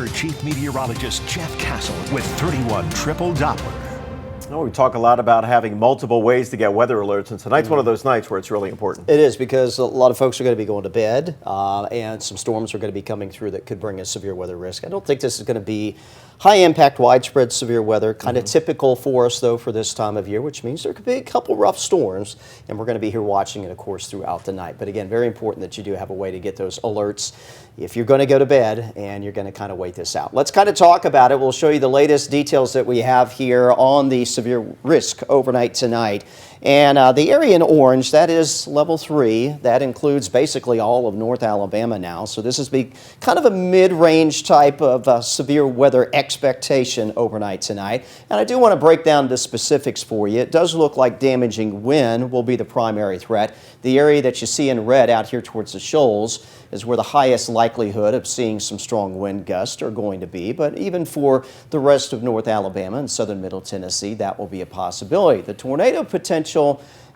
Chief Meteorologist Jeff Castle with 31 Triple Doppler. Well, we talk a lot about having multiple ways to get weather alerts, and tonight's one of those nights where it's really important. It is, because a lot of folks are going to be going to bed, and some storms are going to be coming through that could bring a severe weather risk. I don't think this is going to be high impact, widespread severe weather, kind of typical for us though for this time of year, which means there could be a couple rough storms, and we're going to be here watching it, of course, throughout the night. But again, very important that you do have a way to get those alerts if you're going to go to bed and you're going to kind of wait this out. Let's kind of talk about it. We'll show you the latest details that we have here on the severe risk overnight tonight. And the area in orange, that is level 3. That includes basically all of North Alabama now. So this is kind of a mid-range type of severe weather expectation overnight tonight. And I do want to break down the specifics for you. It does look like damaging wind will be the primary threat. The area that you see in red out here towards the shoals is where the highest likelihood of seeing some strong wind gusts are going to be. But even for the rest of North Alabama and southern Middle Tennessee, that will be a possibility. The tornado potential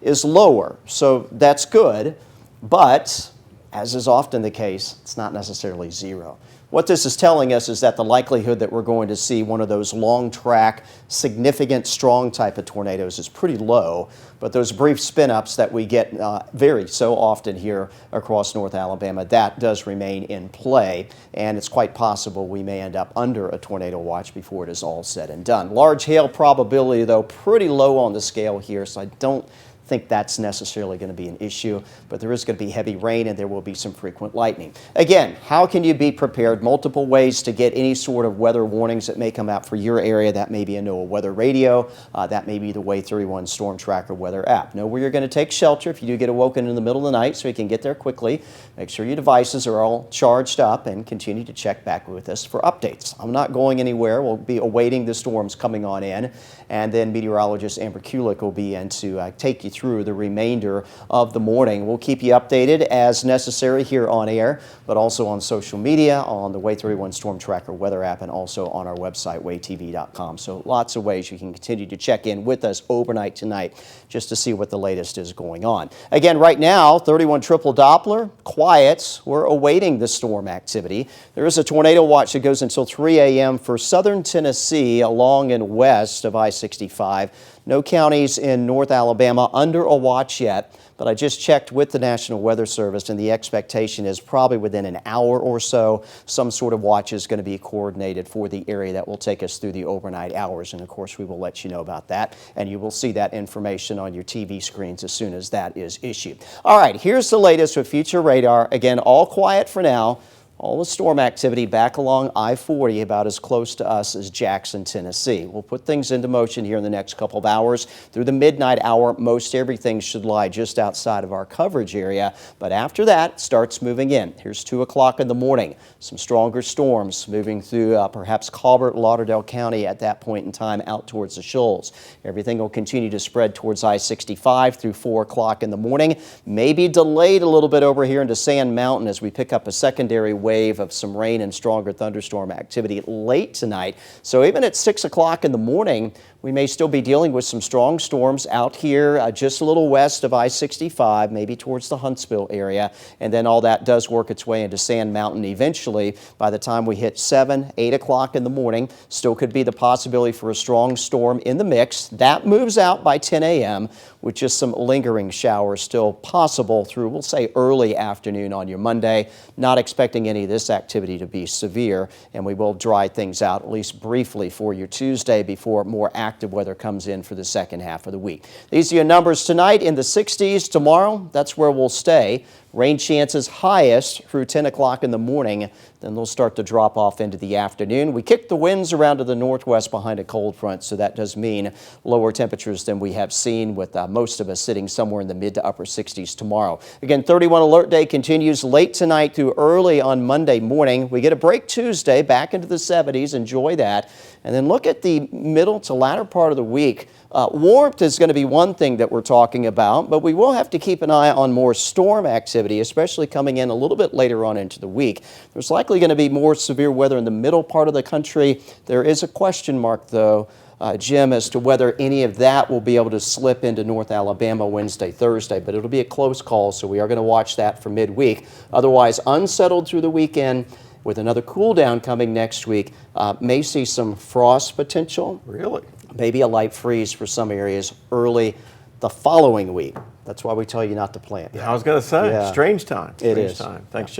is lower, so that's good. But as is often the case, it's not necessarily zero. What this is telling us is that the likelihood that we're going to see one of those long track, significant, strong type of tornadoes is pretty low. But those brief spin-ups that we get very so often here across North Alabama, that does remain in play. And it's quite possible we may end up under a tornado watch before it is all said and done. Large hail probability, though, pretty low on the scale here, so I don't think that's necessarily going to be an issue, but there is going to be heavy rain and there will be some frequent lightning. Again, how can you be prepared? Multiple ways to get any sort of weather warnings that may come out for your area. That may be a NOAA weather radio. That may be the Way 31 Storm Tracker weather app. Know where you're going to take shelter if you do get awoken in the middle of the night so you can get there quickly. Make sure your devices are all charged up and continue to check back with us for updates. I'm not going anywhere. We'll be awaiting the storms coming on in, and then meteorologist Amber Kulik will be in to take you through the remainder of the morning. We'll keep you updated as necessary here on air, but also on social media, on the Way 31 Storm Tracker weather app, and also on our website, waytv.com. So lots of ways you can continue to check in with us overnight tonight just to see what the latest is going on. Again, right now, 31 Triple Doppler, quiet. We're awaiting the storm activity. There is a tornado watch that goes until 3 a.m. for southern Tennessee along and west of I-65. No counties in North Alabama under a watch yet, but I just checked with the National Weather Service, and the expectation is probably within an hour or so, some sort of watch is going to be coordinated for the area that will take us through the overnight hours. And of course, we will let you know about that, and you will see that information on your TV screens as soon as that is issued. All right, here's the latest with future radar. Again, all quiet for now. All the storm activity back along I-40, about as close to us as Jackson, Tennessee. We'll put things into motion here in the next couple of hours. Through the midnight hour, most everything should lie just outside of our coverage area. But after that, it starts moving in. Here's 2 o'clock in the morning. Some stronger storms moving through perhaps Colbert, Lauderdale County at that point in time out towards the shoals. Everything will continue to spread towards I-65 through 4 o'clock in the morning. Maybe delayed a little bit over here into Sand Mountain as we pick up a secondary wave of some rain and stronger thunderstorm activity late tonight. So even at 6 o'clock in the morning, we may still be dealing with some strong storms out here just a little west of I-65, maybe towards the Huntsville area. And then all that does work its way into Sand Mountain eventually. By the time we hit 7, 8 o'clock in the morning, still could be the possibility for a strong storm in the mix. That moves out by 10 a.m. with just some lingering showers still possible through, we'll say, early afternoon on your Monday. Not expecting any of this activity to be severe, and we will dry things out at least briefly for your Tuesday before more active weather comes in for the second half of the week. These are your numbers tonight in the 60s. Tomorrow, that's where we'll stay. Rain chances highest through 10 o'clock in the morning, then they'll start to drop off into the afternoon. We kick the winds around to the northwest behind a cold front, so that does mean lower temperatures than we have seen, with most of us sitting somewhere in the mid to upper 60s tomorrow. Again, 31 alert day continues late tonight through early on Monday morning. We get a break Tuesday back into the 70s. Enjoy that. And then look at the middle to latter part of the week. Warmth is going to be one thing that we're talking about, but we will have to keep an eye on more storm activity, especially coming in a little bit later on into the week. There's likely going to be more severe weather in the middle part of the country. There is a question mark, though, Jim, as to whether any of that will be able to slip into North Alabama Wednesday, Thursday, but it'll be a close call, so we are going to watch that for midweek. Otherwise, unsettled through the weekend, with another cool down coming next week. May see some frost potential. Really? Maybe a light freeze for some areas early the following week. That's why we tell you not to plant. I was going to say, Yeah. strange time. It Strange is. time. Thanks, Jeff.